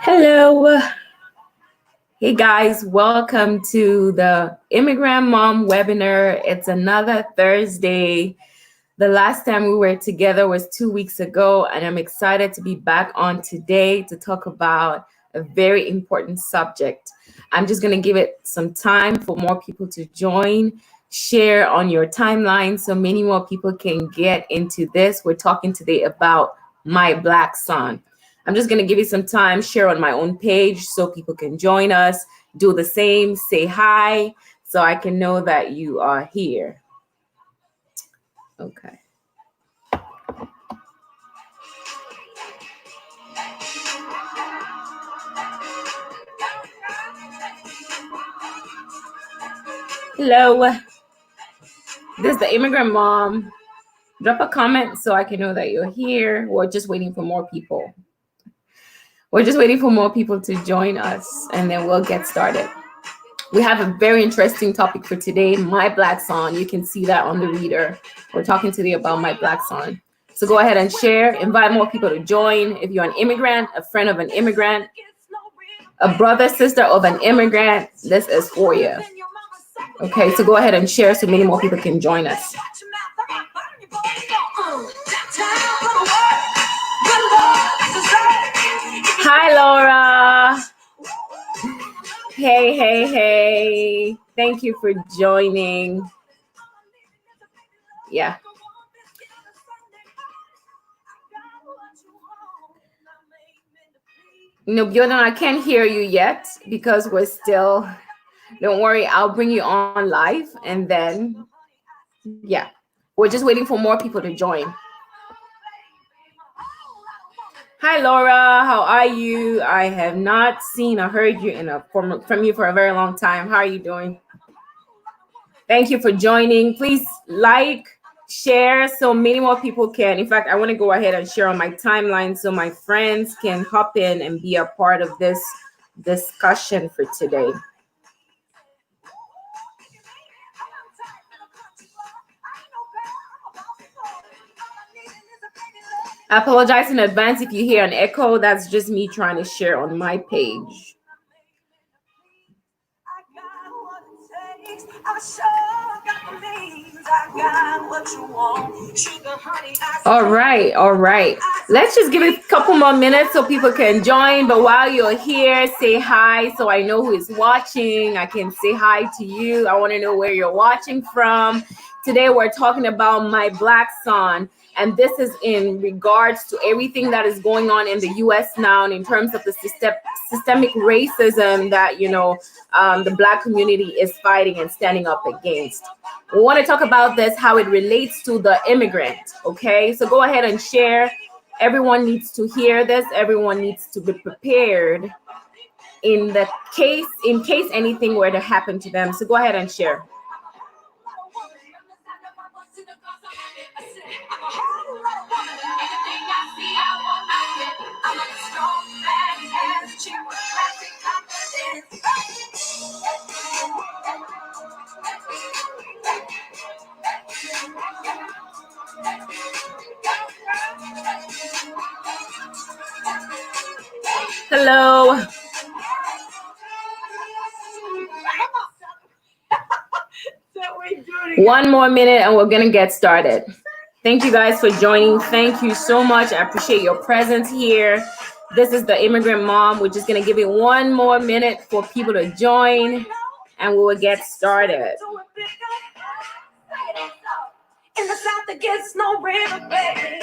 Hello. Hey guys, welcome to the Immigrant Mom webinar. It's another Thursday. The last time we were together was 2 weeks ago, and I'm excited to be back on today to talk about a very important subject. I'm just going to give it some time for more people to join, share on your timeline so many more people can get into this. We're talking today about my Black son. I'm just going to give you some time, share on my own page so people can join us, do the same, say hi, so I can know that you are here. Okay. Hello. This is the Immigrant Mom. Drop a comment so I can know that you're here. We're just waiting for more people. We're just waiting for more people to join us, and then we'll get started. We have a very interesting topic for today, my Black son. You can see that on the reader. We're talking today about my Black son. So go ahead and share, invite more people to join. If you're an immigrant, a friend of an immigrant, a brother, sister of an immigrant, this is for you. Okay, so go ahead and share so many more people can join us. Hi, Laura. Hey. Thank you for joining. Yeah. No, Biodun, I can't hear you yet because we're still, don't worry, I'll bring you on live and then, yeah, we're just waiting for more people to join. Hi, Laura, how are you? I have not seen or heard you from you for a very long time. How are you doing? Thank you for joining. Please like, share so many more people can. In fact, I want to go ahead and share on my timeline so my friends can hop in and be a part of this discussion for today. I apologize in advance if you hear an echo. That's just me trying to share on my page. All right. Let's just give it a couple more minutes so people can join. But while you're here, say hi so I know who is watching. I can say hi to you. I want to know where you're watching from. Today we're talking about my Black son. And this is in regards to everything that is going on in the U.S. now in terms of the systemic racism that, the Black community is fighting and standing up against. We want to talk about this, how it relates to the immigrant. Okay, so go ahead and share. Everyone needs to hear this. Everyone needs to be prepared in case anything were to happen to them. So go ahead and share. Hello. One more minute and we're gonna get started. Thank you guys for joining. Thank you so much. I appreciate your presence here. This is the Immigrant Mom. We're just gonna give it one more minute for people to join and we will get started. In the South, it gets no river, baby.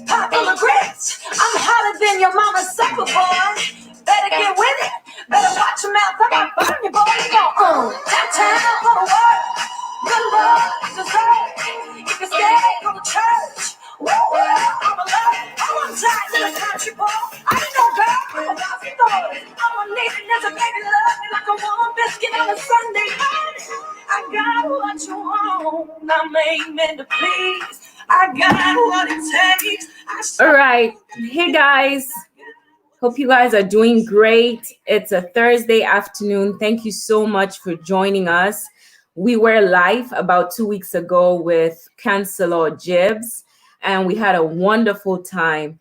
Pop immigrants, I'm hotter than your mama's sucker boy. Better get with it. Better watch your mouth. I might burn your boy. Go downtown, go to work. Good Lord, dessert. If you're scared, go to church. Woo, I'm alive. I'm on time in the country, boy. I ain't no girl. I'm about to stories. All I'm needing is a baby love me like a warm biscuit on a Sunday morning. I got what you want. I'm aiming to please. I got what it takes. All right. Hey, guys. Hope you guys are doing great. It's a Thursday afternoon. Thank you so much for joining us. We were live about 2 weeks ago with Councillor Gibbs. and we had a wonderful time.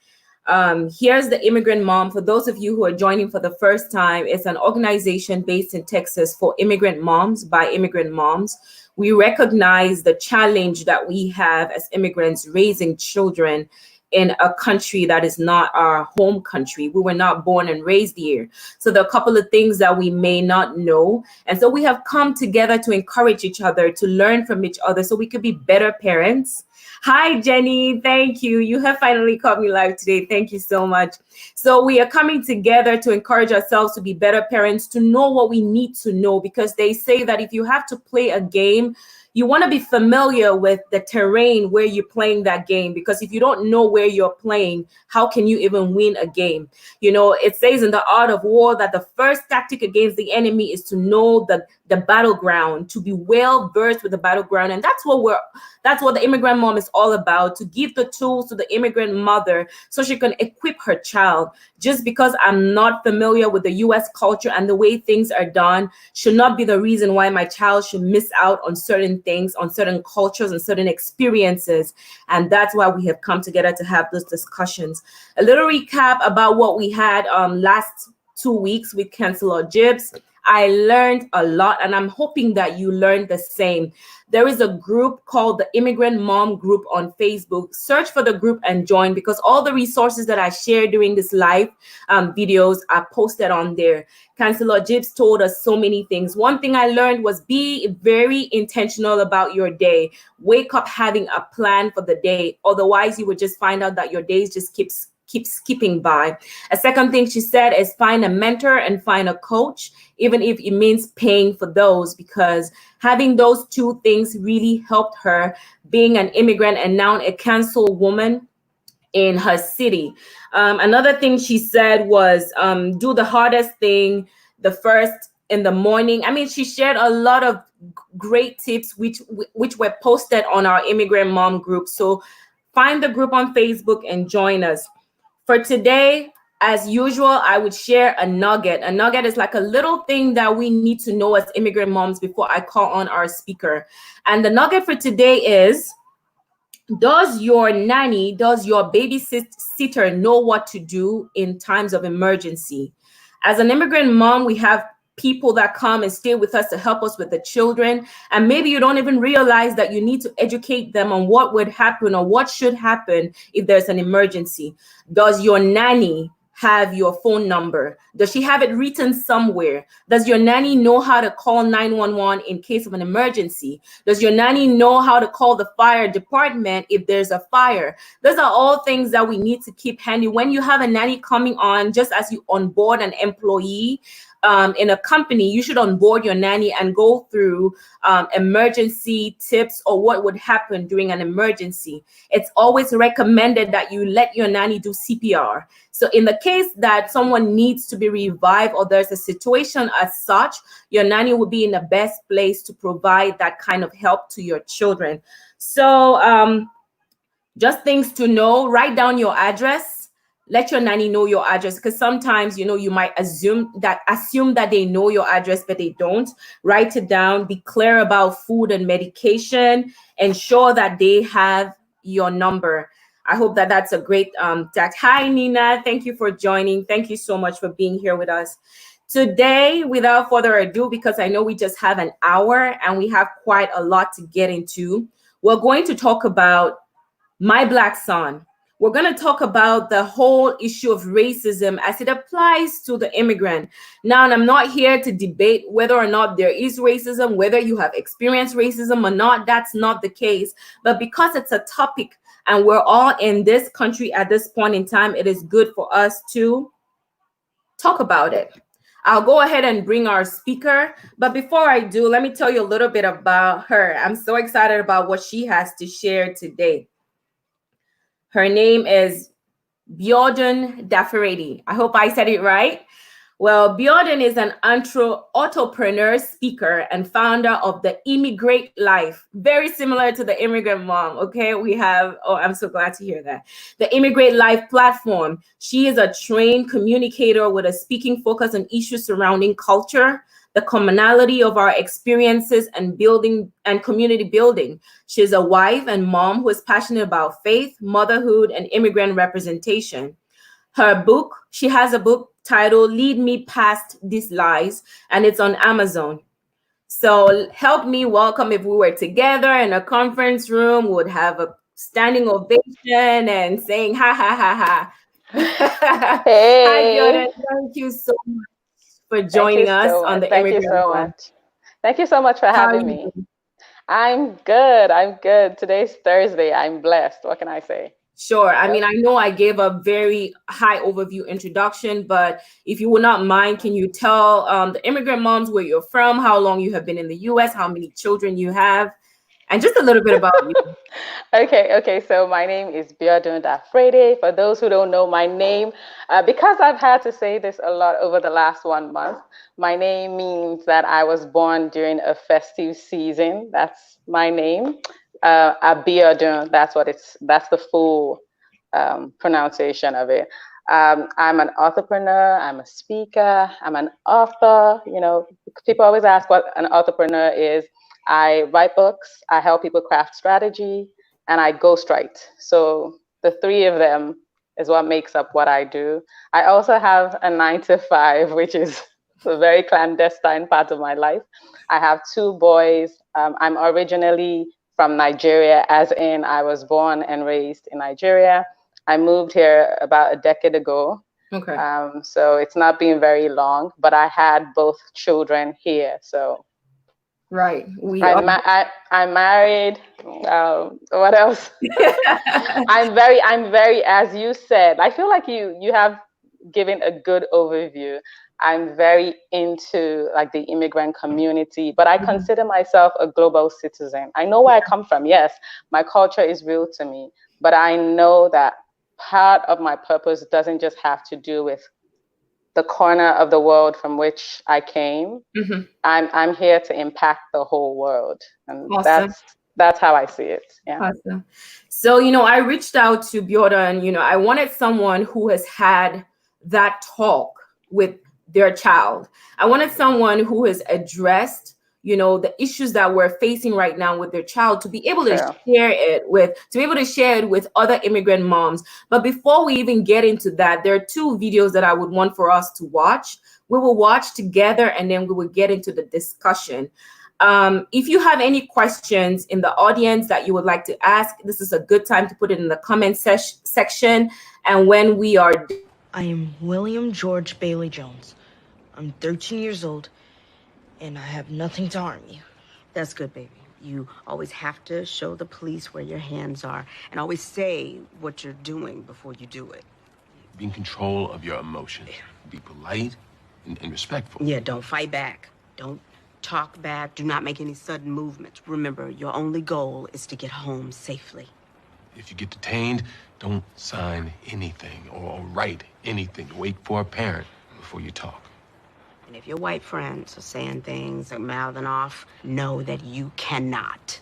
Here's the Immigrant Mom. For those of you who are joining for the first time, it's an organization based in Texas for immigrant moms by immigrant moms. We recognize the challenge that we have as immigrants raising children in a country that is not our home country. We were not born and raised here. So there are a couple of things that we may not know. And so we have come together to encourage each other, to learn from each other so we could be better parents. Hi, Jenny. Thank you. You have finally caught me live today. Thank you so much. So we are coming together to encourage ourselves to be better parents, to know what we need to know, because they say that if you have to play a game, you want to be familiar with the terrain where you're playing that game, because if you don't know where you're playing, how can you even win a game? You know, it says in the art of war that the first tactic against the enemy is to know the battleground, to be well versed with the battleground. And that's what the immigrant mom is all about, to give the tools to the immigrant mother so she can equip her child. Just because I'm not familiar with the US culture and the way things are done should not be the reason why my child should miss out on certain things, on certain cultures and certain experiences. And that's why we have come together to have those discussions. A little recap about what we had last 2 weeks with Chancellor Gibbs. I learned a lot, and I'm hoping that you learned the same. There is a group called the Immigrant Mom Group on Facebook. Search for the group and join, because all the resources that I share during this live videos are posted on there. Chancellor Gibbs told us so many things. One thing I learned was be very intentional about your day. Wake up having a plan for the day. Otherwise, you would just find out that your days just keep skipping by. A second thing she said is find a mentor and find a coach, even if it means paying for those, because having those two things really helped her being an immigrant and now a cancelled woman in her city. Another thing she said was do the hardest thing the first in the morning. I mean, she shared a lot of great tips which were posted on our Immigrant Mom group. So find the group on Facebook and join us. For today, as usual, I would share a nugget. A nugget is like a little thing that we need to know as immigrant moms before I call on our speaker. And the nugget for today is, does your nanny, does your babysitter know what to do in times of emergency? As an immigrant mom, we have people that come and stay with us to help us with the children. And maybe you don't even realize that you need to educate them on what would happen or what should happen if there's an emergency. Does your nanny have your phone number? Does she have it written somewhere? Does your nanny know how to call 911 in case of an emergency? Does your nanny know how to call the fire department if there's a fire? Those are all things that we need to keep handy. When you have a nanny coming on, just as you onboard an employee in a company, you should onboard your nanny and go through emergency tips or what would happen during an emergency. It's always recommended that you let your nanny do CPR. So in the case that someone needs to be revived or there's a situation as such, your nanny will be in the best place to provide that kind of help to your children. So just things to know: write down your address. Let your nanny know your address, because sometimes, you know, you might assume that they know your address, but they don't. Write it down. Be clear about food and medication. Ensure that they have your number. I hope that that's a great tact. Hi, Nina. Thank you for joining. Thank you so much for being here with us. Today, without further ado, because I know we just have an hour and we have quite a lot to get into, we're going to talk about my Black son. We're going to talk about the whole issue of racism as it applies to the immigrant. Now, and I'm not here to debate whether or not there is racism, whether you have experienced racism or not. That's not the case. But because it's a topic and we're all in this country at this point in time, it is good for us to talk about it. I'll go ahead and bring our speaker. But before I do, let me tell you a little bit about her. I'm so excited about what she has to share today. Her name is Biodun Dapherede. I hope I said it right. Well, Biodun is an entrepreneur, speaker, and founder of the Immigrant Life. Very similar to the Immigrant Mom, okay? We have, oh, I'm so glad to hear that. The Immigrant Life platform. She is a trained communicator with a speaking focus on issues surrounding culture, the commonality of our experiences and building and community building. She's a wife and mom who is passionate about faith, motherhood, and immigrant representation. She has a book titled Lead Me Past These Lies, and it's on Amazon. So help me welcome. If we were together in a conference room, we would have a standing ovation and saying, ha, ha, ha, ha. Hi, Hey, Biodun. Thank you so much for thank you joining us so on much. the Thank you Immigrant so Mom. much. Thank you so much for How are having you me. doing? I'm good. I'm good. Today's Thursday. I'm blessed. What can I say? Sure. I Yep. mean, I know I gave a very high overview introduction, but if you would not mind, can you tell the immigrant moms where you're from, how long you have been in the US, how many children you have, and just a little bit about you? Okay. So my name is Biodun Dapherede. For those who don't know my name, because I've had to say this a lot over the last 1 month, my name means that I was born during a festive season. That's my name. Biodun. That's the full pronunciation of it. I'm an entrepreneur. I'm a speaker. I'm an author. People always ask what an entrepreneur is. I write books. I help people craft strategy, and I ghostwrite. So the three of them is what makes up what I do. I also have a 9 to 5, which is a very clandestine part of my life. I have 2 boys. I'm originally from Nigeria, as in I was born and raised in Nigeria. I moved here about a decade ago. Okay. So it's not been very long, but I had both children here. So Right. I'm married. What else? I'm very, as you said, I feel like you have given a good overview. I'm very into like the immigrant community, but I consider myself a global citizen. I know where I come from. Yes, my culture is real to me, but I know that part of my purpose doesn't just have to do with the corner of the world from which I came. Mhm. I'm here to impact the whole world, and Awesome. that's how I see it. Yeah. Awesome. So, I reached out to Bjorda and, I wanted someone who has had that talk with their child. I wanted someone who has addressed, the issues that we're facing right now with their child to be able to True. share it with other immigrant moms. But before we even get into that, there are 2 videos that I would want for us to watch. We will watch together and then we will get into the discussion. If you have any questions in the audience that you would like to ask, this is a good time to put it in the comment section. And when we are I am William George Bailey Jones. I'm 13 years old, and I have nothing to harm you. That's good, baby. You always have to show the police where your hands are, and always say what you're doing before you do it. Be in control of your emotions. Be polite and respectful. Yeah, don't fight back. Don't talk back. Do not make any sudden movements. Remember, your only goal is to get home safely. If you get detained, don't sign anything or write anything. Wait for a parent before you talk. And if your white friends are saying things or mouthing off, know that you can't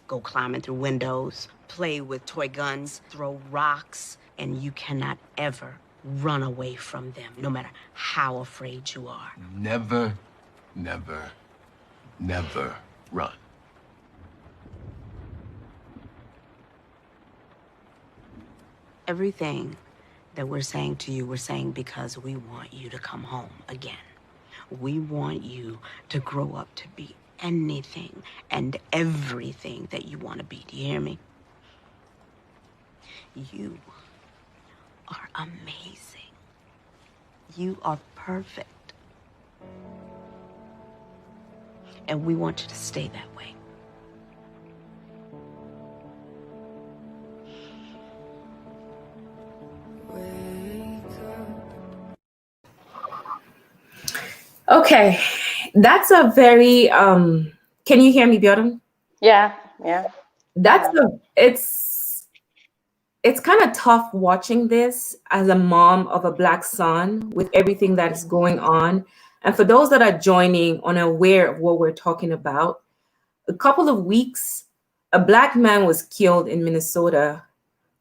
go climbing through windows, play with toy guns, throw rocks, and you cannot ever run away from them, no matter how afraid you are. Never, never, never run. Everything that we're saying to you, we're saying because we want you to come home again. We want you to grow up to be anything and everything that you want to be. Do you hear me? You are amazing. You are perfect. And we want you to stay that way. Okay, that's a very can you hear me, Bjorn? Yeah. That's it's kind of tough watching this as a mom of a Black son with everything that is going on. And for those that are joining unaware of what we're talking about, a couple of weeks, a Black man was killed in Minnesota.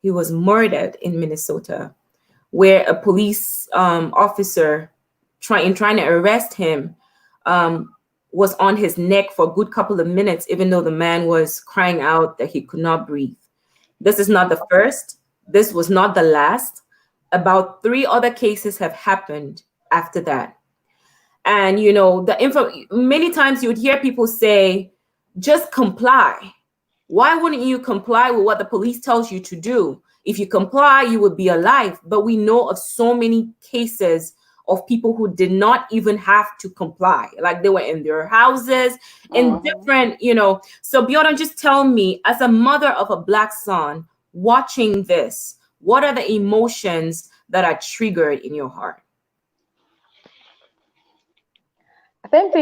He was murdered in Minnesota, where a police officer trying to arrest him, was on his neck for a good couple of minutes, even though the man was crying out that he could not breathe. This is not the first. This was not the last. About 3 other cases have happened after that. And many times you would hear people say, just comply. Why wouldn't you comply with what the police tells you to do? If you comply, you would be alive. But we know of so many cases of people who did not even have to comply. Like they were in their houses in different, So Biodun, just tell me, as a mother of a Black son watching this, what are the emotions that are triggered in your heart? I think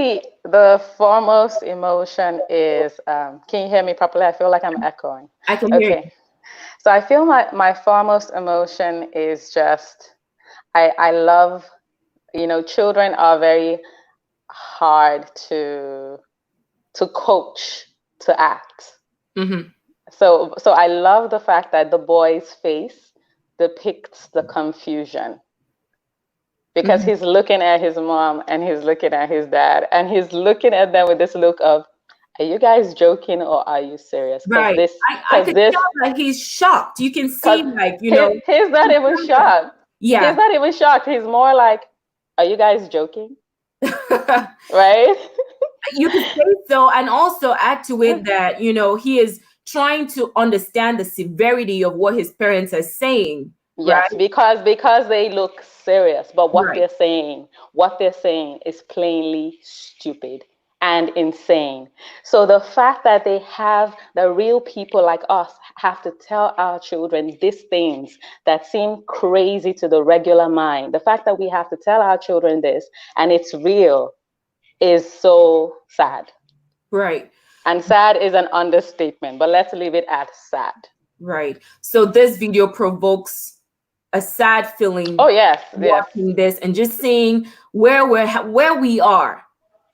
the foremost emotion is, can you hear me properly? I feel like I'm echoing. I can hear you. Okay. So I feel my foremost emotion is just, I love, children are very hard to coach to act. Mm-hmm. So I love the fact that the boy's face depicts the confusion, because he's looking at his mom and he's looking at his dad and he's looking at them with this look of, are you guys joking or are you serious? Right. I could tell that he's shocked. You can see, like, he's not even shocked. Yeah. He's not even shocked. He's more like, are you guys joking? Right? You can say so, and also add to it that, he is trying to understand the severity of what his parents are saying. Yes, right? because they look serious, but what Right. they're saying is plainly stupid and insane. So the fact that the real people like us have to tell our children these things that seem crazy to the regular mind, the fact that we have to tell our children this and it's real is so sad. Right. And sad is an understatement, but let's leave it at sad. Right. So this video provokes a sad feeling. Oh yes, watching this and just seeing where we are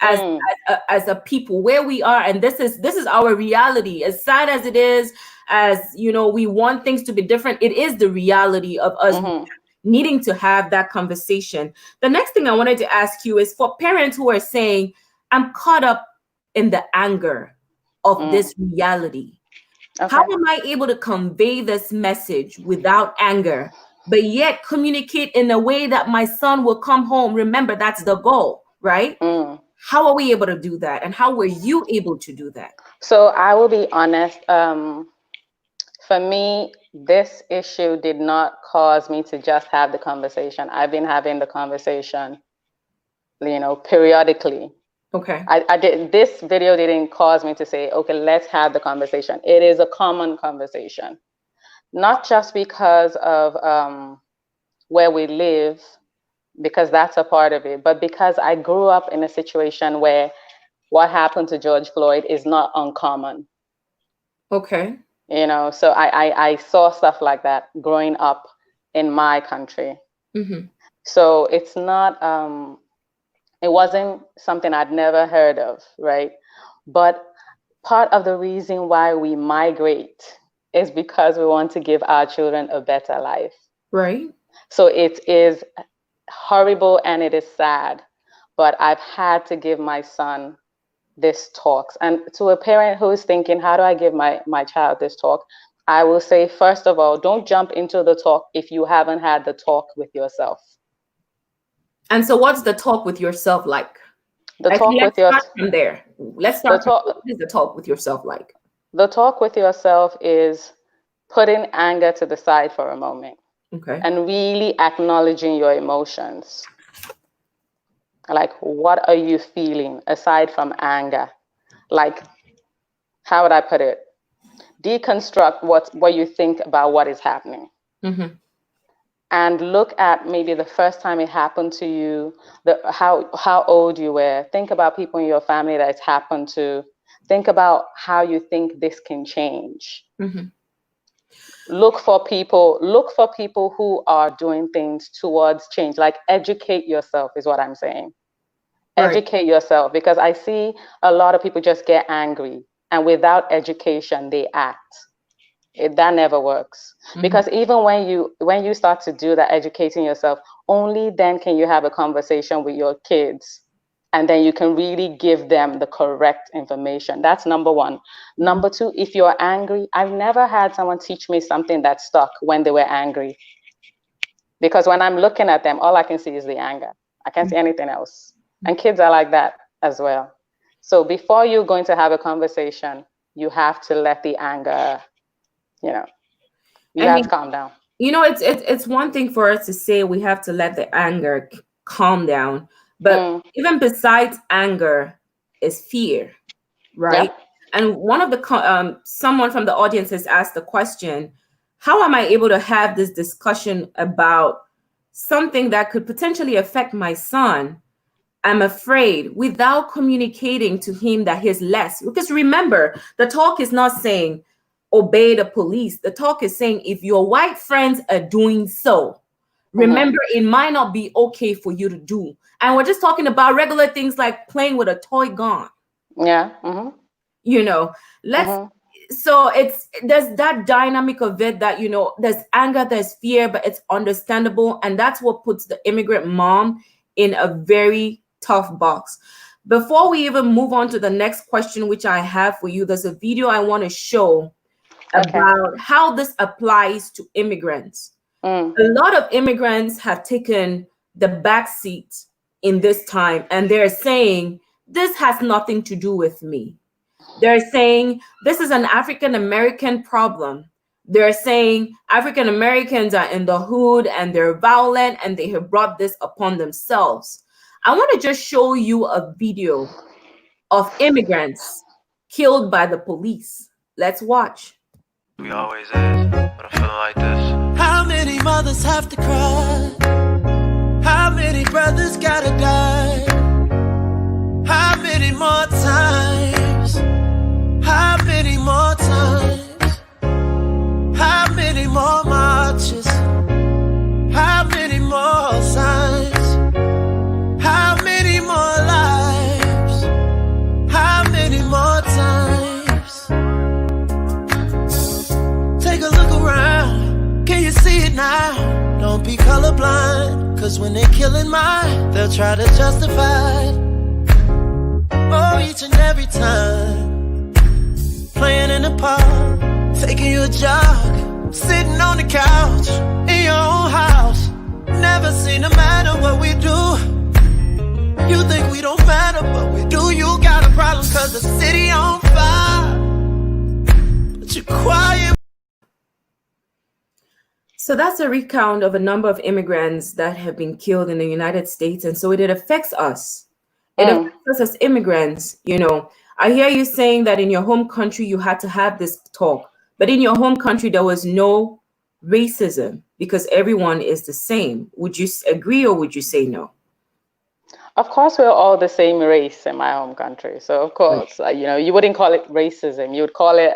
as a people, where we are, and this is our reality. As sad as it is, as we want things to be different, it is the reality of us needing to have that conversation. The next thing I wanted to ask you is for parents who are saying, I'm caught up in the anger of this reality. Okay. How am I able to convey this message without anger, but yet communicate in a way that my son will come home? Remember, that's the goal, right? How are we able to do that? And how were you able to do that? So I will be honest. For me, this issue did not cause me to just have the conversation. I've been having the conversation, periodically. Okay. This video didn't cause me to say, okay, let's have the conversation. It is a common conversation, not just because of where we live, because that's a part of it, but because I grew up in a situation where what happened to George Floyd is not uncommon. Okay. So I saw stuff like that growing up in my country. So it's not, it wasn't something I'd never heard of, right? But part of the reason why we migrate is because we want to give our children a better life. Right. So it is horrible and it is sad, but I've had to give my son this talks. And to a parent who is thinking, how do I give my child this talk? I will say, first of all, don't jump into the talk if you haven't had the talk with yourself. And so what's the talk with yourself like? Let's start from there. Let's start what is the talk with yourself like? The talk with yourself is putting anger to the side for a moment. Okay. And really acknowledging your emotions. Like, what are you feeling aside from anger? Like, how would I put it? Deconstruct what you think about what is happening. And look at maybe the first time it happened to you, how old you were. Think about people in your family that it's happened to. Think about how you think this can change. Look for people who are doing things towards change. Like, educate yourself is what I'm saying. Right. Educate yourself, because I see a lot of people just get angry, and without education, they act. that never works. Because even when you start to do that, educating yourself, only then can you have a conversation with your kids, and then you can really give them the correct information. That's number one. Number two, if you're angry, I've never had someone teach me something that stuck when they were angry, because when I'm looking at them, all I can see is the anger. I can't see anything else. And kids are like that as well. So before you're going to have a conversation, you have to let the anger, you have to calm down. It's one thing for us to say we have to let the anger calm down, but even besides anger is fear, right? Yep. And one of the someone from the audience has asked the question, how am I able to have this discussion about something that could potentially affect my son? I'm afraid, without communicating to him that he's less. Because remember, the talk is not saying obey the police. The talk is saying if your white friends are doing so, remember it might not be okay for you to do. And we're just talking about regular things like playing with a toy gun. Yeah. So there's that dynamic of it that, there's anger, there's fear, but it's understandable. And that's what puts the immigrant mom in a very tough box. Before we even move on to the next question, which I have for you, there's a video I want to show about how this applies to immigrants. A lot of immigrants have taken the back seat in this time, and they're saying, this has nothing to do with me. They're saying, this is an African American problem. They're saying African Americans are in the hood and they're violent and they have brought this upon themselves. I want to just show you a video of immigrants killed by the police. Let's watch. We always is, but I'm feeling like this. How many mothers have to cry? How many brothers gotta die? How many more times? How many more times? How many more marches? How many more signs? How many more lives? How many more times? Take a look around. Can you see it now? Don't be colorblind, cause when they're killing mine, they'll try to justify it. Oh, each and every time. Playing in the park, taking you a jog, sitting on the couch, in your own house. Never seem to matter what we do. You think we don't matter, but we do. You got a problem cause the city on fire, but you're quiet. So that's a recount of a number of immigrants that have been killed in the United States. And so it affects us. It affects us as immigrants. I hear you saying that in your home country, you had to have this talk. But in your home country, there was no racism because everyone is the same. Would you agree or would you say no? Of course, we're all the same race in my home country. So, of course, you wouldn't call it racism. You would call it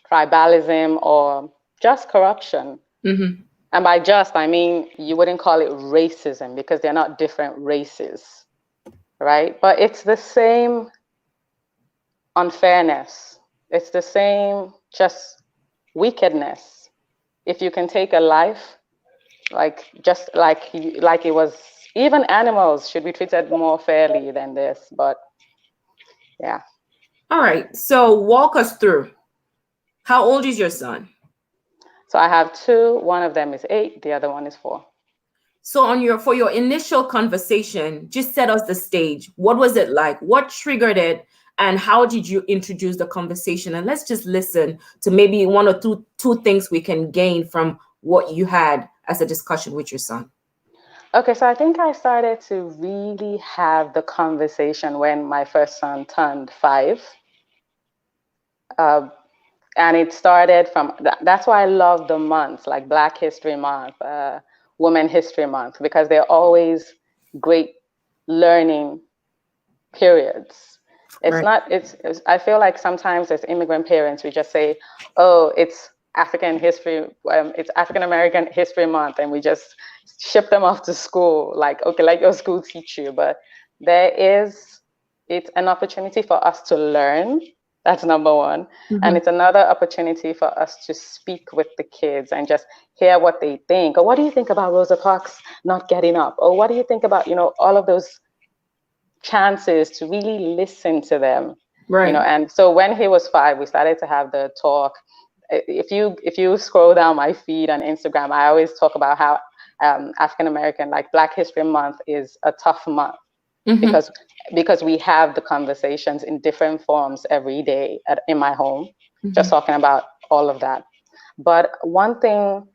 tribalism or just corruption. And by just, I mean, you wouldn't call it racism because they're not different races, right? But it's the same unfairness. It's the same just wickedness. If you can take a life, like it was, even animals should be treated more fairly than this, but yeah. All right, so walk us through. How old is your son? So I have two. One of them is 8. The other one is 4. So for your initial conversation, just set us the stage. What was it like? What triggered it? And how did you introduce the conversation? And let's just listen to maybe one or two things we can gain from what you had as a discussion with your son. Okay, so I think I started to really have the conversation when my first son turned 5. And it started from, that's why I love the months, like Black History Month, Women History Month, because they're always great learning periods. It's not, I feel like sometimes as immigrant parents, we just say, oh, it's African history, it's African American History Month, and we just ship them off to school, like, okay, let your school teach you. But it's an opportunity for us to learn That's number one. And it's another opportunity for us to speak with the kids and just hear what they think. Or what do you think about Rosa Parks not getting up? Or what do you think about, all of those chances to really listen to them? Right. And so when he was 5, we started to have the talk. If you scroll down my feed on Instagram, I always talk about how African American, like Black History Month, is a tough month because we have the conversations in different forms every day in my home, just talking about all of that. But one thing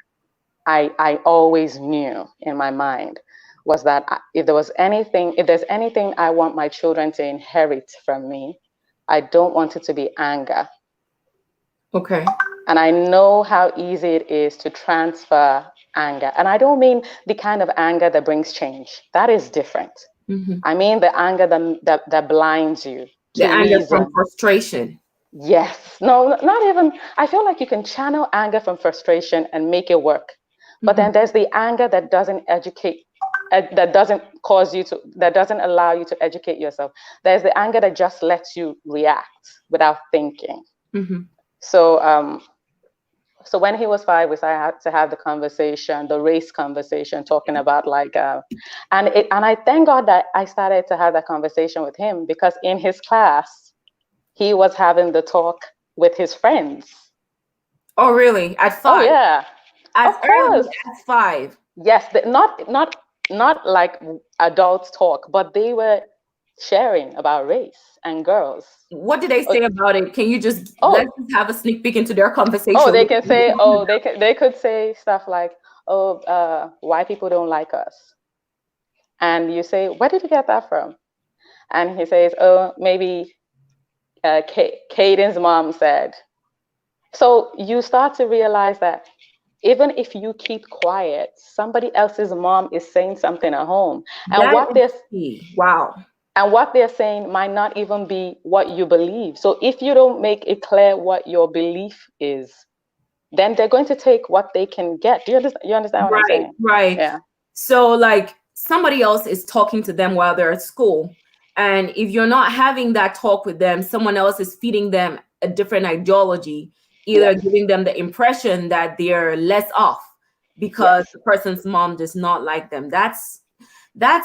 I always knew in my mind was that if there's anything I want my children to inherit from me, I don't want it to be anger. Okay. And I know how easy it is to transfer anger. And I don't mean the kind of anger that brings change. That is different. I mean the anger that blinds you The to anger from reason. frustration. Yes. No, not even. I feel like you can channel anger from frustration and make it work. But then there's the anger that doesn't educate, that doesn't allow you to educate yourself. There's the anger that just lets you react without thinking. So when he was 5, we had to have the conversation, the race conversation, talking about and I thank God that I started to have that conversation with him, because in his class, he was having the talk with his friends. Oh, really? At 5? Oh yeah, As of early course. as 5? Yes, not like adults talk, but they were sharing about race and girls. What did they say about it? Can you just let's just have a sneak peek into their conversation? Oh, they can say, they could say stuff like, white people don't like us. And you say, where did you get that from? And he says, oh, maybe Caden's mom said. So you start to realize that even if you keep quiet, somebody else's mom is saying something at home. And what they're saying might not even be what you believe. So if you don't make it clear what your belief is, then they're going to take what they can get. Do you understand what I'm saying? Right. Yeah. So like somebody else is talking to them while they're at school. And if you're not having that talk with them, someone else is feeding them a different ideology, either giving them the impression that they're less off because the person's mom does not like them. That's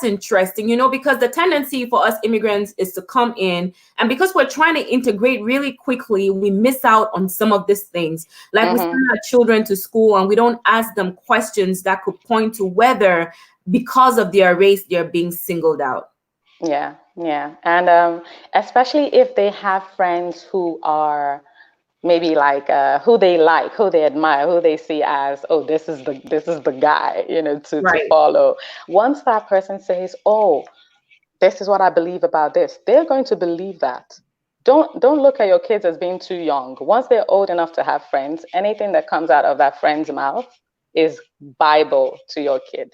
interesting, because the tendency for us immigrants is to come in, and because we're trying to integrate really quickly, we miss out on some of these things. Like we send our children to school and we don't ask them questions that could point to whether because of their race, they're being singled out. Yeah. And especially if they have friends who are maybe who they like, who they admire, who they see as, oh, this is the guy, to follow. Once that person says, oh, this is what I believe about this, they're going to believe that. Don't look at your kids as being too young. Once they're old enough to have friends, anything that comes out of that friend's mouth is Bible to your kid.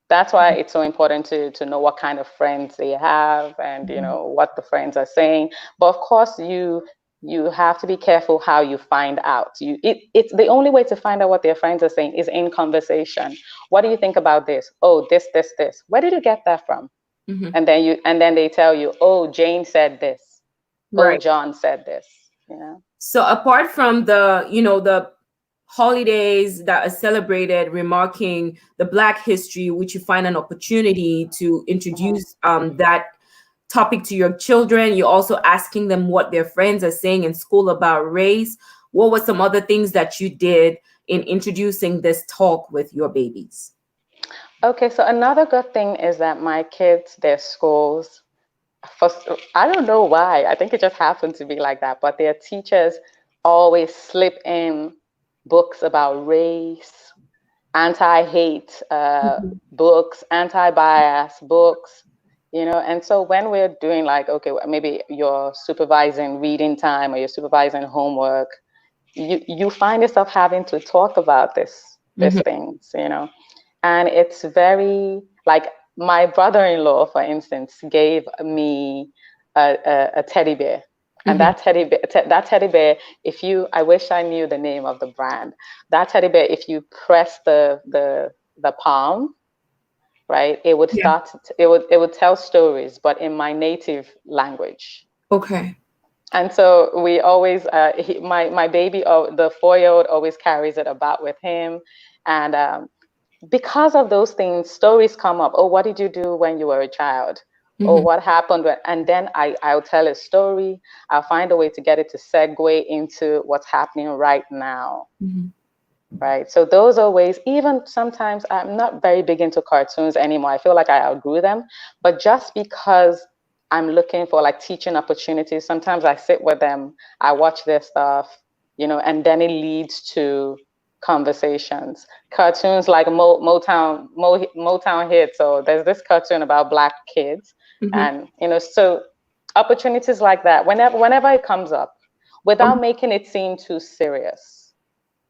That's why it's so important to know what kind of friends they have and what the friends are saying. But of course, you have to be careful how you find out. It's the only way to find out what their friends are saying is in conversation. What do you think about this? Oh, this. Where did you get that from? And then they tell you, oh, Jane said this. Oh, John said this. So apart from the holidays that are celebrated remarking the Black history, which you find an opportunity to introduce that topic to your children, you're also asking them what their friends are saying in school about race. What were some other things that you did in introducing this talk with your babies? Okay, so another good thing is that my kids, their schools, I don't know why, I think it just happened to be like that, but their teachers always slip in books about race, anti-hate books, anti-bias books, and so when we're doing okay, maybe you're supervising reading time or you're supervising homework, you find yourself having to talk about these things, and it's very my brother-in-law, for instance, gave me a teddy bear. And that teddy bear, I wish I knew the name of the brand. That teddy bear, if you press the palm, right, it would it would tell stories, but in my native language. Okay. And so we always, my baby, the 4-year-old, always carries it about with him. And because of those things, stories come up. Oh, what did you do when you were a child? Or what happened when, and then I'll tell a story. I'll find a way to get it to segue into what's happening right now. Right. So those are ways. Even sometimes I'm not very big into cartoons anymore. I feel like I outgrew them. But just because I'm looking for like teaching opportunities, sometimes I sit with them, I watch their stuff, and then it leads to conversations. Cartoons like Motown hits. So there's this cartoon about Black kids, and so opportunities like that. Whenever it comes up, without making it seem too serious.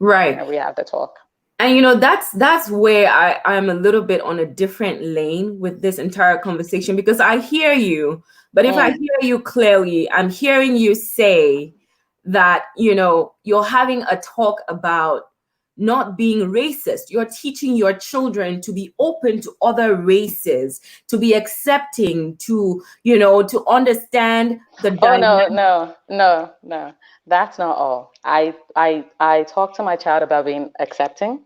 Right. We have to talk. And that's where I'm a little bit on a different lane with this entire conversation, because I hear you, but if I hear you clearly, I'm hearing you say that, you're having a talk about not being racist. You're teaching your children to be open to other races, to be accepting, to understand the dynamic. No. That's not all. I talk to my child about being accepting,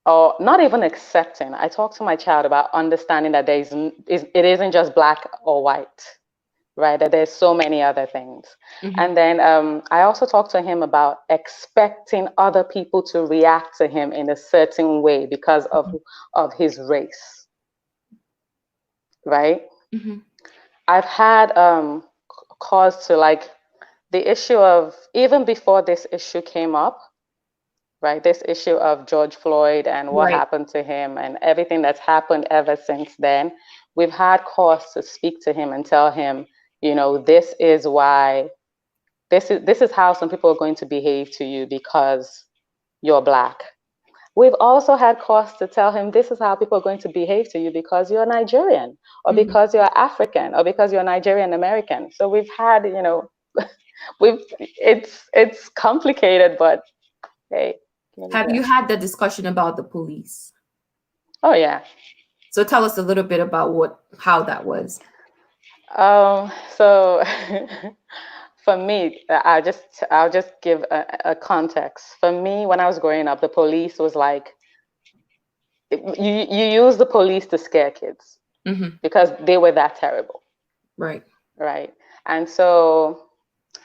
or not even accepting. I talk to my child about understanding that it isn't just Black or white, right? That there's so many other things. And then I also talk to him about expecting other people to react to him in a certain way because of his race, right? I've had cause to, like, the issue of, even before this issue came up, right? This issue of George Floyd and what happened to him and everything that's happened ever since then, we've had cause to speak to him and tell him, this is why, this is how some people are going to behave to you because you're Black. We've also had cause to tell him, this is how people are going to behave to you because you're Nigerian, or because you're African, or because you're Nigerian American. So we've had, it's complicated, but hey. Have you had the discussion about the police? Oh yeah. So tell us a little bit about how that was. So for me, I'll just give a context. For me, when I was growing up, the police was like, you use the police to scare kids because they were that terrible. Right. And so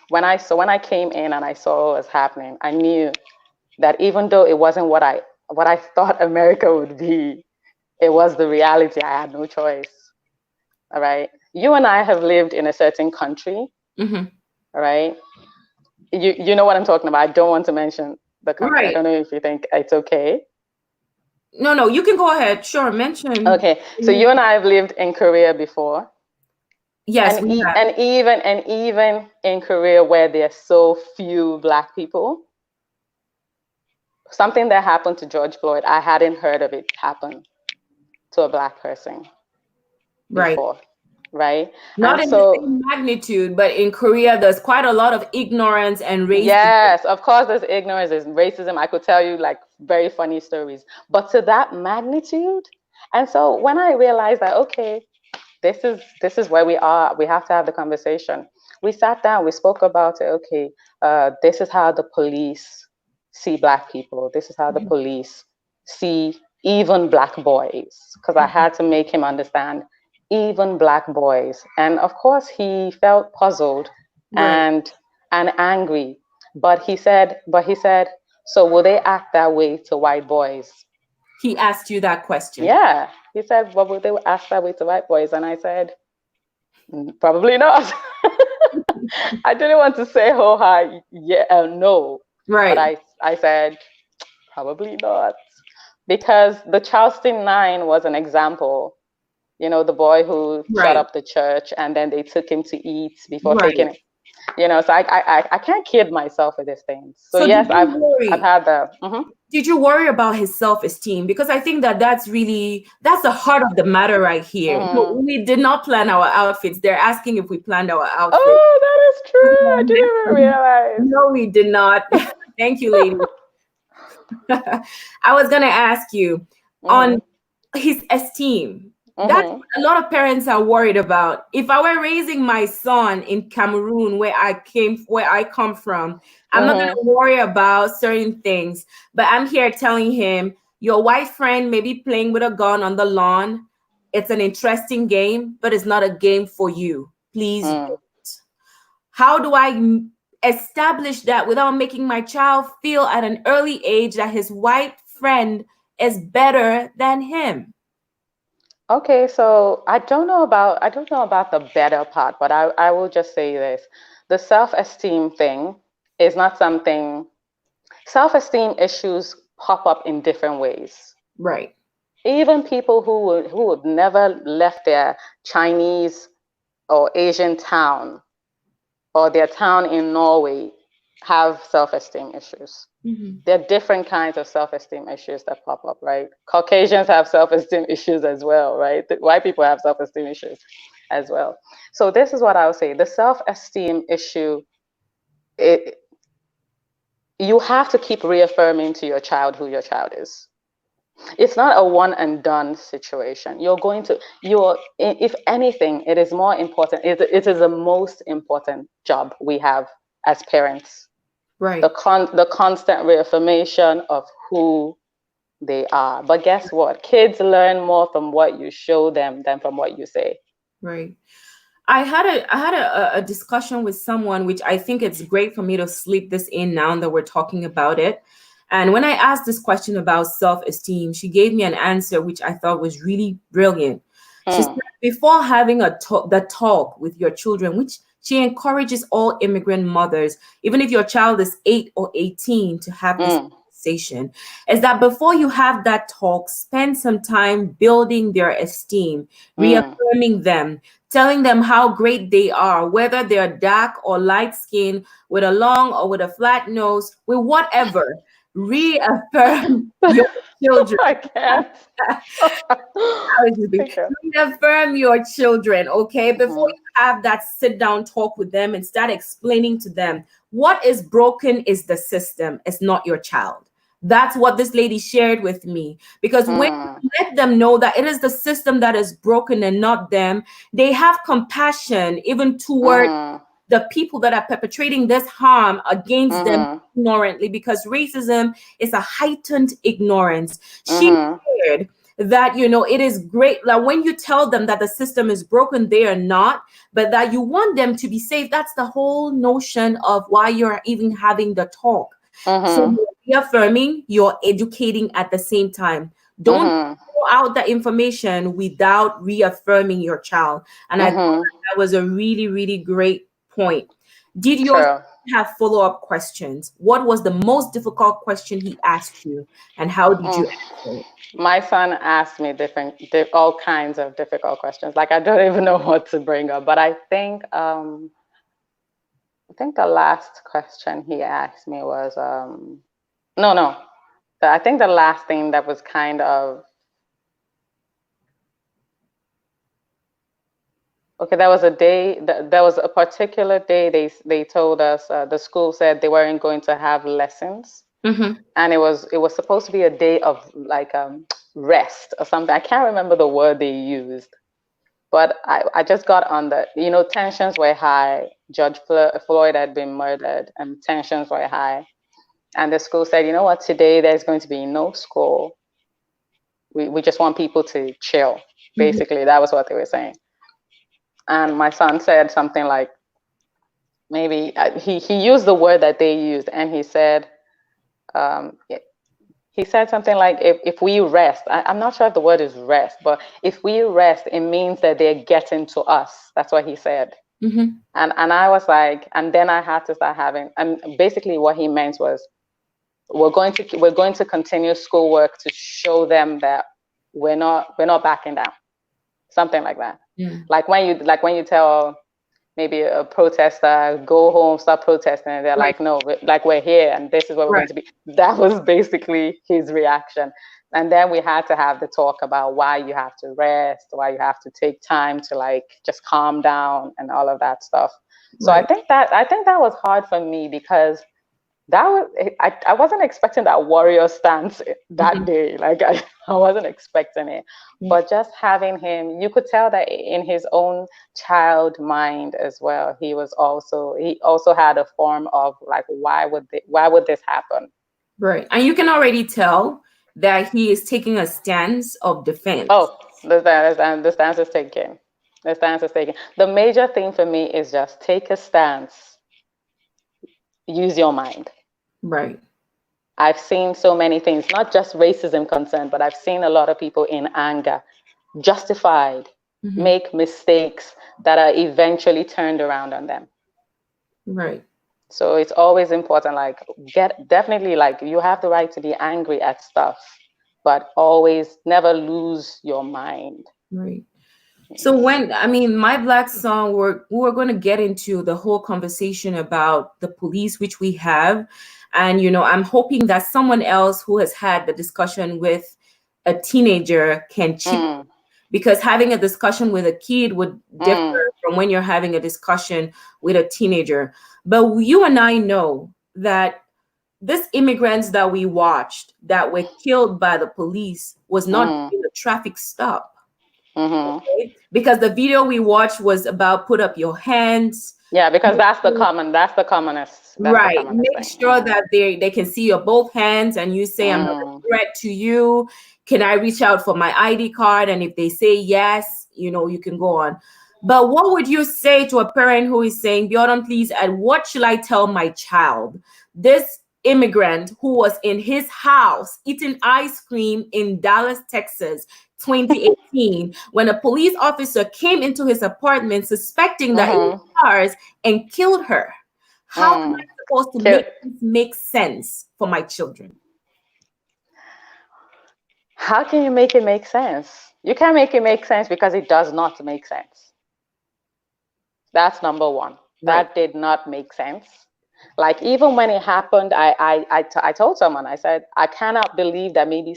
when I came in and I saw what was happening, I knew that even though it wasn't what I thought America would be, it was the reality. I had no choice. All right. You and I have lived in a certain country. All right. You know what I'm talking about. I don't want to mention the country. Right. I don't know if you think it's okay. No, you can go ahead. Sure, mention. Okay. So you and I have lived in Korea before. Yes, and even in Korea, where there's so few Black people, something that happened to George Floyd, I hadn't heard of it happen to a Black person before, right? Not in the same magnitude, but in Korea, there's quite a lot of ignorance and racism. Yes, of course, there's ignorance, there's racism. I could tell you like very funny stories, but to that magnitude. And so when I realized that, okay, this is where we are, we have to have the conversation. We sat down, we spoke about it. Okay, this is how the police see Black people. This is how the police see even Black boys, because I had to make him understand even Black boys. And of course, he felt puzzled and angry. But he said, so will they act that way to white boys? He asked you that question. Yeah. He said, well, would they act that way to white boys? And I said, probably not. I didn't want to say no. Right. But I said, probably not. Because the Charleston 9 was an example. The boy who shut up the church and then they took him to eat before taking him. So I can't kid myself with these things. So yes, I've had the. Did you worry about his self-esteem? Because I think that's the heart of the matter right here. We did not plan our outfits. They're asking if we planned our outfits. Oh, that is true. I didn't even realize. No, we did not. Thank you, lady. I was going to ask you on his esteem. That's Mm-hmm. what a lot of parents are worried about. If I were raising my son in Cameroon, where I come from, I'm not going Mm-hmm. to worry about certain things. But I'm here telling him, your white friend may be playing with a gun on the lawn. It's an interesting game, but it's not a game for you. Please. Mm. How do I establish that without making my child feel at an early age that his white friend is better than him? Okay, so I don't know about the better part, but I will just say this. The self-esteem thing is not something self-esteem issues pop up in different ways. Right. Even people who would never left their Chinese or Asian town or their town in Norway have self-esteem issues. Mhm. There are different kinds of self-esteem issues that pop up, right? Caucasians have self-esteem issues as well, right? White people have self-esteem issues as well. So this is what I would say. The self-esteem issue, it, you have to keep reaffirming to your child who your child is. It's not a one and done situation. If anything, it is more important. It is the most important job we have as parents. Right. The constant reaffirmation of who they are. But guess what? Kids learn more from what you show them than from what you say. Right. I had a discussion with someone, which I think it's great for me to sleep this in now that we're talking about it. And when I asked this question about self-esteem, she gave me an answer which I thought was really brilliant. She said, Mm, before having the talk with your children, which she encourages all immigrant mothers, even if your child is 8 or 18, to have this mm, conversation, is that before you have that talk, spend some time building their esteem, mm, reaffirming them, telling them how great they are, whether they're dark or light skinned, with a long or with a flat nose, with whatever. Reaffirm your children. I can't. I was just being, Okay. reaffirm your children, okay? Before Mhm, you have that sit down talk with them and start explaining to them what is broken is the system, it's not your child. That's what this lady shared with me. Because when mm, you let them know that it is the system that is broken and not them, they have compassion even toward mhm, the people that are perpetrating this harm against them mhm, ignorantly, because racism is a heightened ignorance. She mhm, shared that, it is great that when you tell them that the system is broken, they are not, but that you want them to be safe. That's the whole notion of why you're even having the talk. So mhm, you're reaffirming, you're educating at the same time. Don't mhm, throw out the information without reaffirming your child. And I thought mhm. that was a really, really great point. Did your son True. have follow-up questions? What was the most difficult question he asked you, and how did you Mm. answer it? My son asked me all kinds of difficult questions. Like I don't even know what to bring up. But I think the last question he asked me was no, no. I think the last thing that was kind of okay. There was a particular day they told us the school said they weren't going to have lessons, Mm-hmm. and it was supposed to be a day of like rest or something. I can't remember the word they used, but I just got on tensions were high. Judge Floyd had been murdered, and tensions were high. And the school said, you know what, today there's going to be no school. We just want people to chill. Mm-hmm. Basically, that was what they were saying. And my son said something like, maybe he used the word that they used, and um, he said something like, if we rest, I'm not sure if the word is rest, but if we rest, it means that they're getting to us. That's what he said. Mm-hmm. And I was like, and then I had to start having, and basically what he meant was, we're going to continue schoolwork to show them that we're not backing down, something like that. Mm. Like when you tell maybe a protester go home, stop protesting, and they're Right. like, no, like we're here and this is what we're Right. going to be. That was basically his reaction. And then we had to have the talk about why you have to rest, why you have to take time to like just calm down and all of that stuff. So I Right. think that I think that was hard for me because that was, I wasn't expecting that warrior stance that day. Like I wasn't expecting it. But just having him, you could tell that in his own child mind as well, he also had a form of like, why would this happen? Right. And you can already tell that he is taking a stance of defense. Oh, the stance is taken. The stance is taken. The major thing for me is just take a stance. Use your mind. Right. I've seen so many things, not just racism concerned, but I've seen a lot of people in anger, justified, make mistakes that are eventually turned around on them. Right. So it's always important, like definitely like you have the right to be angry at stuff, but always never lose your mind. Right. So my Black song, we're going to get into the whole conversation about the police, which we have. And, I'm hoping that someone else who has had the discussion with a teenager can chip, because having a discussion with a kid would differ from when you're having a discussion with a teenager. But you and I know that this immigrants that we watched that were killed by the police was not in a traffic stop. Okay? Because the video we watched was about put up your hands. Yeah, because that's the commonest. Right. Make sure that they can see your both hands and you say, I'm not a threat to you. Can I reach out for my ID card? And if they say yes, you can go on. But what would you say to a parent who is saying, Biodun, please, and what should I tell my child? This immigrant who was in his house eating ice cream in Dallas, Texas, 2018, when a police officer came into his apartment suspecting that it was ours and killed her. How am I supposed to make this make sense for my children? How can you make it make sense? You can't make it make sense because it does not make sense. That's number one. Right. That did not make sense. Like even when it happened, I told someone, I said, I cannot believe that maybe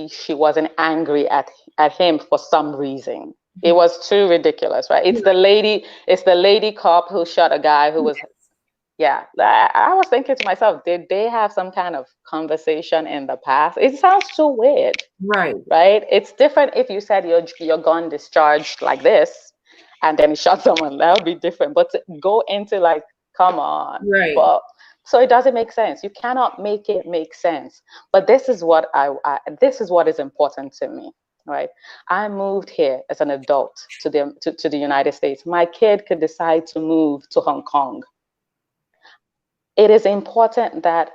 she wasn't angry at him for some reason. It was too ridiculous, right? It's the lady cop who shot a guy who was, I was thinking to myself, did they have some kind of conversation in the past? It sounds too weird. Right. It's different if you said your gun discharged like this and then he shot someone, that would be different. But to go into like, come on. Right. But, so it doesn't make sense. You cannot make it make sense. But this is what this is what is important to me, right? I moved here as an adult to the United States. My kid could decide to move to Hong Kong. It is important that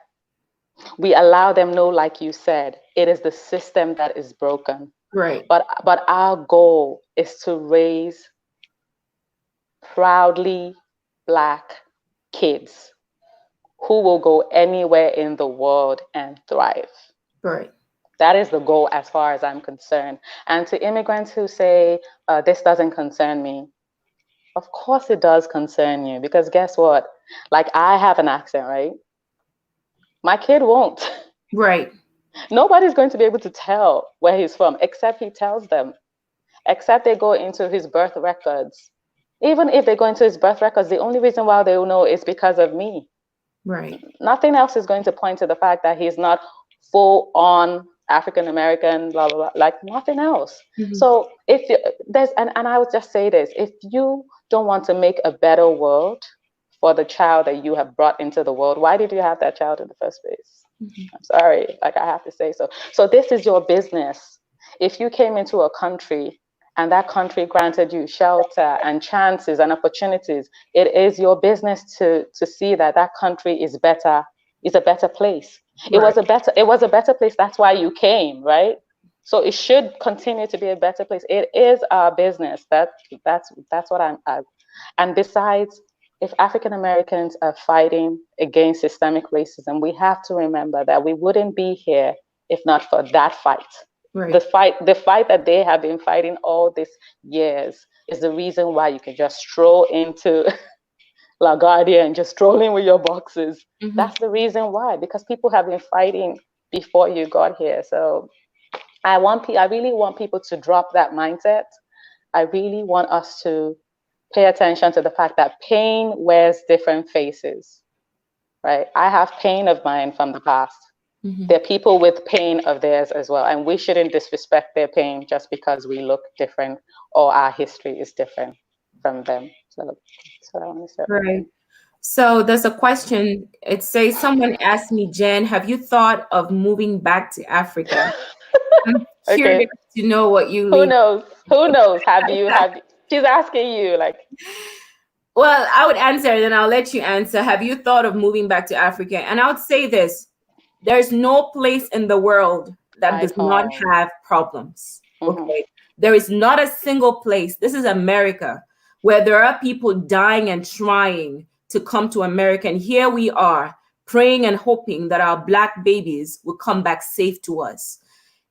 we allow them know, like you said, it is the system that is broken. Right. But our goal is to raise proudly Black kids who will go anywhere in the world and thrive. Right. That is the goal as far as I'm concerned. And to immigrants who say, this doesn't concern me, of course it does concern you, because guess what? Like I have an accent, right? My kid won't. Right. Nobody's going to be able to tell where he's from, except he tells them, except they go into his birth records. Even if they go into his birth records, the only reason why they will know is because of me. Right. Nothing else is going to point to the fact that he's not full on African American, blah, blah, blah, like nothing else. So if and I would just say this, if you don't want to make a better world for the child that you have brought into the world, why did you have that child in the first place? I'm sorry, like I have to say so. So this is your business. If you came into a country and that country granted you shelter and chances and opportunities, it is your business to see that that country is a better place. Right. It was a better place. That's why you came, right? So it should continue to be a better place. It is our business. That's what and besides, if African Americans are fighting against systemic racism, we have to remember that we wouldn't be here if not for that fight. Right. The fight that they have been fighting all these years is the reason why you can just stroll into LaGuardia and just stroll in with your boxes. That's the reason why, because people have been fighting before you got here. So I really want people to drop that mindset. I really want us to pay attention to the fact that pain wears different faces. right? I have pain of mine from the past. Mhm. There are people with pain of theirs as well, and we shouldn't disrespect their pain just because we look different or our history is different from them. So that's what I want to say. Right. So there's a question. It says, someone asked me, Jen, have you thought of moving back to Africa? I'm Okay, curious to know what you who lean. knows? Who knows? Have you? She's asking you, like, Well, I would answer, and then I'll let you answer. Have you thought of moving back to Africa? And I would say this: there's no place in the world that like does not home. have problems. Hmm. Okay. There is not a single place, this is America, where there are people dying and trying to come to America. And here we are praying and hoping that our Black babies will come back safe to us.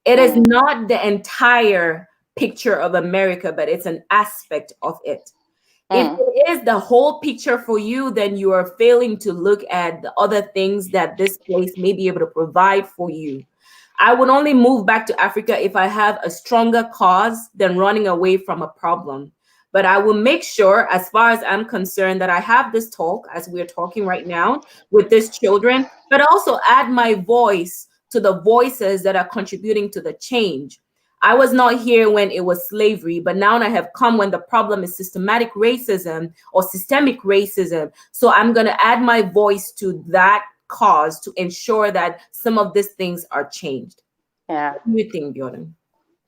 It is Mm, not the entire picture of America, but it's an aspect of it. If mm, it is the whole picture for you, then you are failing to look at the other things that this place may be able to provide for you. I would only move back to Africa if I have a stronger cause than running away from a problem. But I will make sure, as far as I'm concerned, that I have this talk as we're talking right now with these children, but also add my voice to the voices that are contributing to the change. I was not here when it was slavery, but now I have come when the problem is systematic racism or systemic racism. So I'm going to add my voice to that cause to ensure that some of these things are changed. yeah. What do you think, Jordan?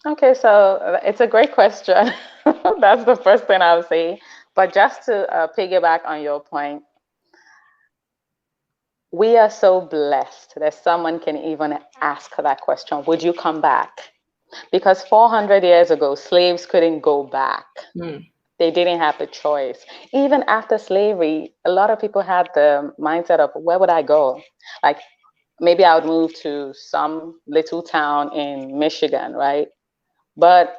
Okay, so it's a great question. That's the first thing I would say. But just to piggyback on your point, we are so blessed that someone can even ask that question, would you come back? Because 400 years ago, slaves couldn't go back. Mm, They didn't have a choice. Even after slavery, a lot of people had the mindset of, where would I go? Like, maybe I would move to some little town in Michigan, right? But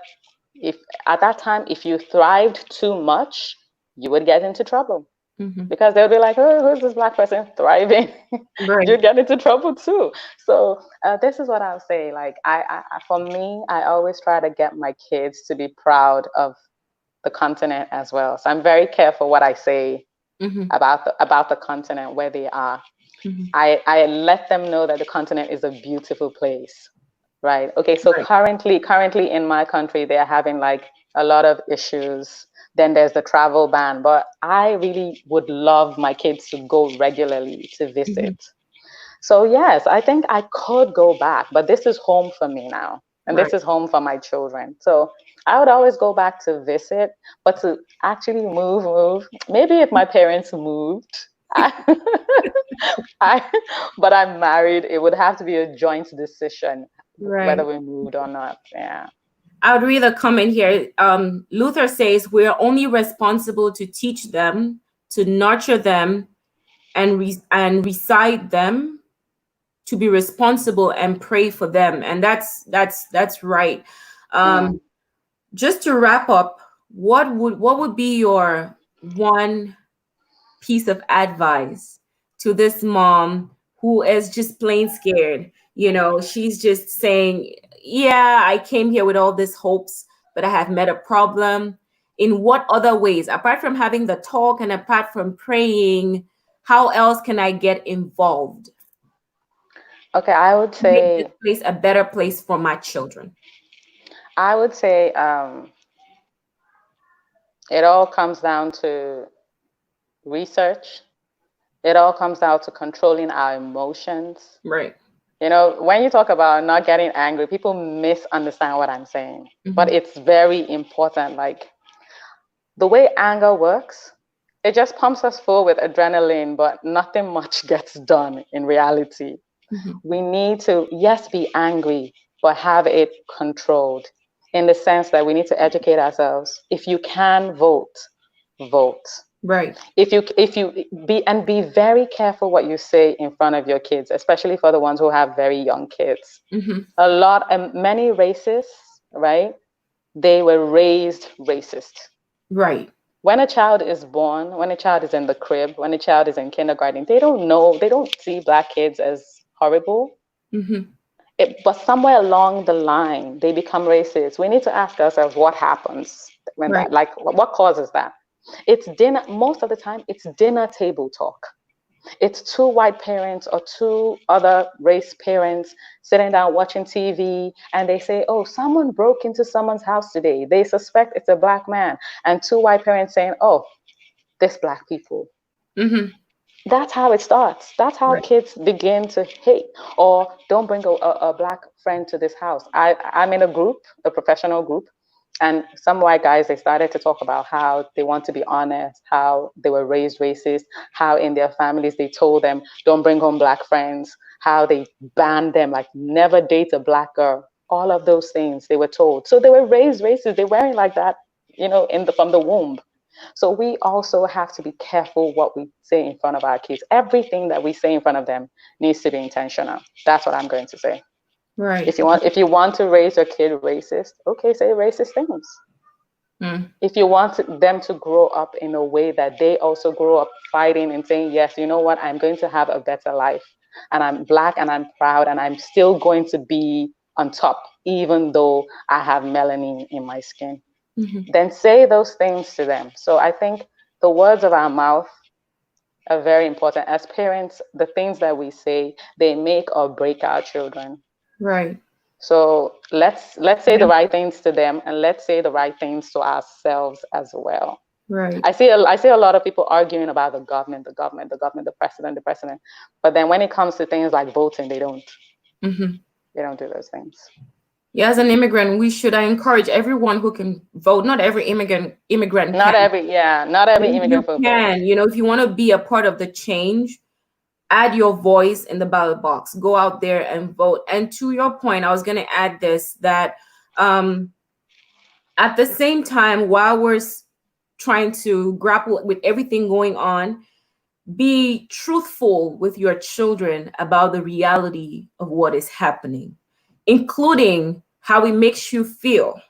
if at that time, if you thrived too much, you would get into trouble mhm. because they'll be like, oh, who's this Black person thriving? Right. You'd get into trouble too. So this is what I'll say. Like, for me, I always try to get my kids to be proud of the continent as well. So I'm very careful what I say Mhm, about the continent where they are. mhm. I let them know that the continent is a beautiful place. Right. Okay. So Right. currently in my country, they're having like a lot of issues. Then there's the travel ban, but I really would love my kids to go regularly to Mhm. visit. So yes, I think I could go back, but this is home for me now, and Right. this is home for my children. So I would always go back to visit, but to actually move. Maybe if my parents moved, I, I, but I'm married. It would have to be a joint decision whether Right. we moved or not. Yeah. I would read a comment here. Luther says we're only responsible to teach them, to nurture them, and recite them, to be responsible and pray for them. And that's right. Mm. Um, just to wrap up, what would be your one piece of advice to this mom who is just plain scared? She's just saying, yeah, I came here with all these hopes, but I have met a problem. In what other ways, apart from having the talk and apart from praying, how else can I get involved Okay, I would to make this say place a better place for my children? I would say it all comes down to research. It all comes down to controlling our emotions. Right. When you talk about not getting angry, people misunderstand what I'm saying. But Hmm. it's very important. Like, the way anger works, it just pumps us full with adrenaline, but nothing much gets done in reality. Hmm. We need to, yes, be angry, but have it controlled in the sense that we need to educate ourselves. If you can vote, vote. Right. If you be very careful what you say in front of your kids, especially for the ones who have very young kids. Hmm. Many racists, right? They were raised racist. Right. When a child is born, when a child is in the crib, when a child is in kindergarten, they don't know, they don't see Black kids as horrible. Hmm. But somewhere along the line, they become racist. We need to ask ourselves what happens when Right. that, like, what causes that? It's dinner, most of the time, it's dinner table talk. It's two white parents or two other race parents sitting down watching TV, and they say, oh, someone broke into someone's house today. They suspect it's a black man. And two white parents saying, oh, this black people. Mm-hmm. That's how it starts. That's how Right. kids begin to hate, or don't bring a black friend to this house. I'm in a group, a professional group, and some white guys, they started to talk about how they want to be honest, how they were raised racist, how in their families they told them don't bring home black friends, how they banned them, like never date a black girl. All of those things they were told. So they were raised racist. They weren't like that, from the womb. So we also have to be careful what we say in front of our kids. Everything that we say in front of them needs to be intentional. That's what I'm going to say. Right. If you want to raise your kid racist, okay, say racist things. If you want them to grow up in a way that they also grow up fighting and saying, yes, you know what, I'm going to have a better life, and I'm black and I'm proud and I'm still going to be on top, even though I have melanin in my skin, then say those things to them. So I think the words of our mouth are very important. As parents, the things that we say, they make or break our children. Right. So let's say the right things to them, and let's say the right things to ourselves as well. Right. I see a lot of people arguing about the government, the president. But then when it comes to things like voting, they don't. They don't do those things. Yeah, as an immigrant, I encourage everyone who can vote. Not every immigrant Not can. not every If immigrant you will vote. can, if you want to be a part of the change, add your voice in the ballot box. Go out there and vote. And to your point, I was going to add this, that at the same time, while we're trying to grapple with everything going on, be truthful with your children about the reality of what is happening, including how it makes you feel,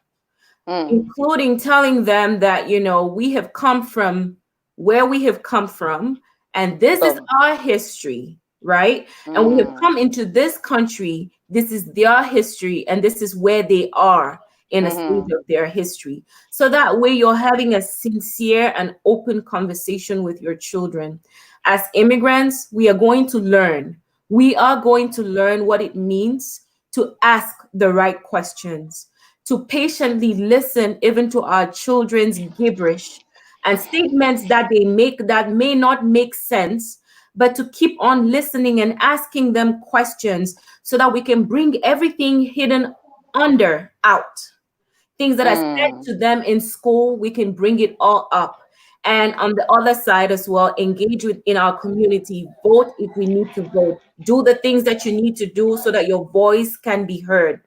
including telling them that, we have come from where we have come from, and this is our history, right? And we have come into this country. This is their history, and this is where they are in a stage of their history. So that way you're having a sincere and open conversation with your children. As immigrants, we are going to learn. We are going to learn what it means to ask the right questions, to patiently listen even to our children's gibberish and statements that they make that may not make sense, but to keep on listening and asking them questions so that we can bring everything hidden under out. Things that are said to them in school, we can bring it all up. And on the other side as well, engage in our community. Vote if we need to vote. Do the things that you need to do so that your voice can be heard.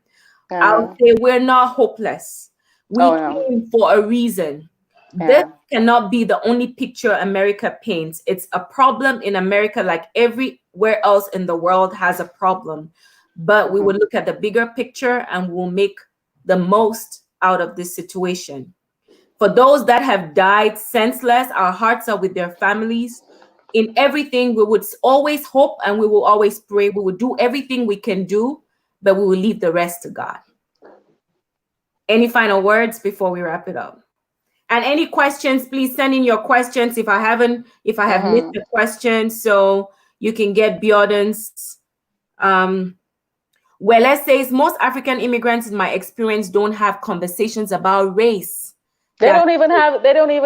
I'll say we're not hopeless. We came for a reason. This cannot be the only picture America paints. It's a problem in America, like everywhere else in the world has a problem. But we will look at the bigger picture and we'll make the most out of this situation. For those that have died senseless, our hearts are with their families. In everything, we would always hope and we will always pray. We will do everything we can do, but we will leave the rest to God. Any final words before we wrap it up? And any questions, please send in your questions if I have missed a question, so you can get Biodun's. Welle says, most African immigrants, in my experience, don't have conversations about race. They don't even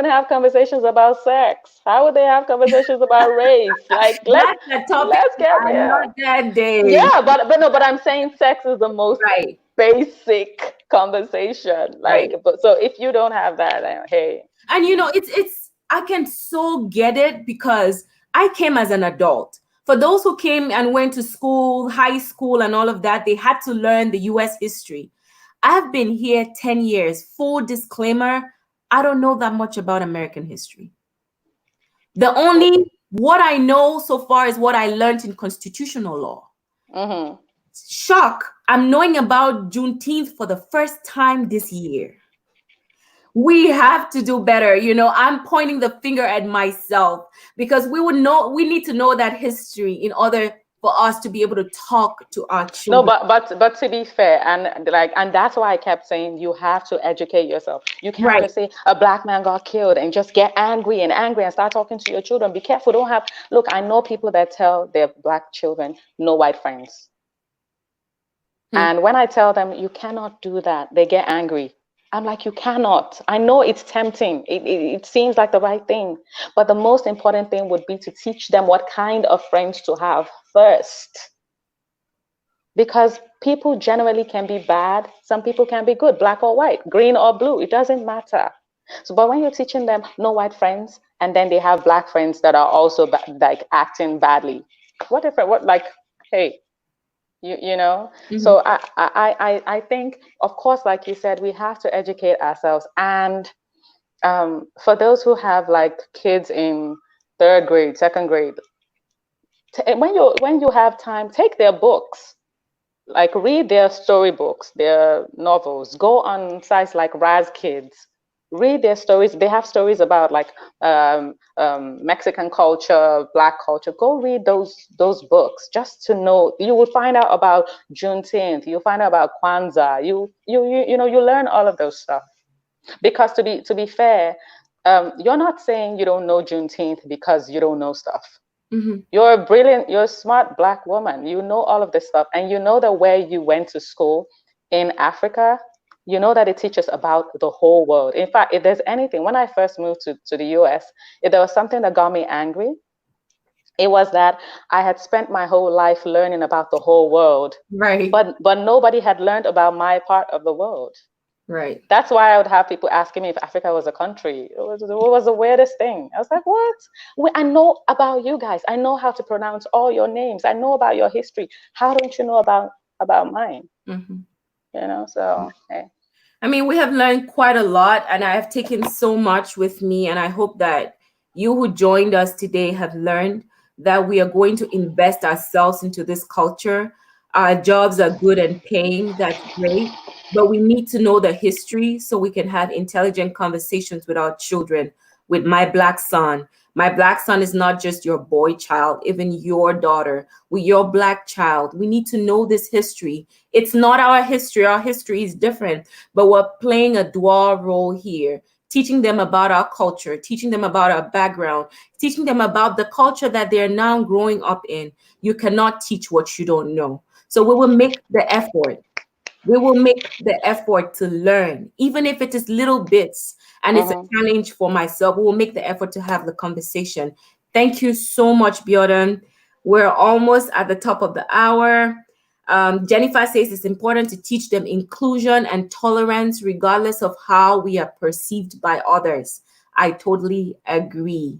have conversations about sex. How would they have conversations about race? Like that's the topic. Let's get not that day. Yeah, but I'm saying sex is the most basic conversation. But so if you don't have that, then, hey. And it's I can so get it, because I came as an adult. For those who came and went to school, high school and all of that, they had to learn the US history. I've been here 10 years. Full disclaimer, I don't know that much about American history. The only what I know so far is what I learned in constitutional law. Shock, I'm knowing about Juneteenth for the first time this year. We have to do better. I'm pointing the finger at myself, because we need to know that history in order for us to be able to talk to our No, children. but to be fair, and that's why I kept saying you have to educate yourself. You can't Right. just say a black man got killed and just get angry and start talking to your children. Be careful. Don't have look. I know people that tell their black children no white friends, and when I tell them you cannot do that, they get angry. I'm like, you cannot. I know it's tempting. It seems like the right thing, but the most important thing would be to teach them what kind of friends to have first. Because people generally can be bad, some people can be good, black or white, green or blue, it doesn't matter. So, but when you're teaching them no white friends, and then they have black friends that are also like acting badly, what if what like, hey, you know? So I think, of course, like you said, we have to educate ourselves. And for those who have like kids in third grade, second grade, when you have time, take their books, like read their storybooks, their novels. Go on sites like Raz Kids, read their stories. They have stories about like Mexican culture, Black culture. Go read those books just to know. You will find out about Juneteenth. You'll find out about Kwanzaa. You learn all of those stuff. Because to be fair, you're not saying you don't know Juneteenth because you don't know stuff. You're a brilliant, you're a smart black woman. You know all of this stuff. And you know that where you went to school in Africa, you know that it teaches about the whole world. In fact, if there's anything, when I first moved to the US, if there was something that got me angry, it was that I had spent my whole life learning about the whole world. Right. But nobody had learned about my part of the world. Right. That's why I would have people asking me if Africa was a country. It was the weirdest thing. I was like, what? I know about you guys. I know how to pronounce all your names. I know about your history. How don't you know about mine? So, hey. I mean, we have learned quite a lot, and I have taken so much with me, and I hope that you who joined us today have learned that we are going to invest ourselves into this culture. Our jobs are good and paying, that's great, but we need to know the history so we can have intelligent conversations with our children. With my black son, my black son is not just your boy child, even your daughter. With your black child, we need to know this history. It's not our history is different, but we're playing a dual role here, teaching them about our culture, teaching them about our background, teaching them about the culture that they're now growing up in. You cannot teach what you don't know. So we will make the effort. We will make the effort to learn, even if it is little bits and it's a challenge for myself. We will make the effort to have the conversation. Thank you so much, Biodun. We're almost at the top of the hour. Jennifer says it's important to teach them inclusion and tolerance regardless of how we are perceived by others. I totally agree.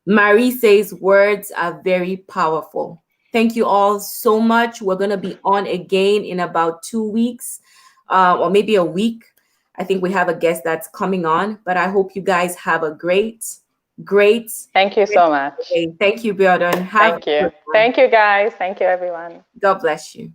Marie says words are very powerful. Thank you all so much. We're going to be on again in about 2 weeks or maybe a week. I think we have a guest that's coming on, but I hope you guys have a great. Thank you so much. Day. Thank you, Biodun. Thank you. Thank you, guys. Thank you, everyone. God bless you.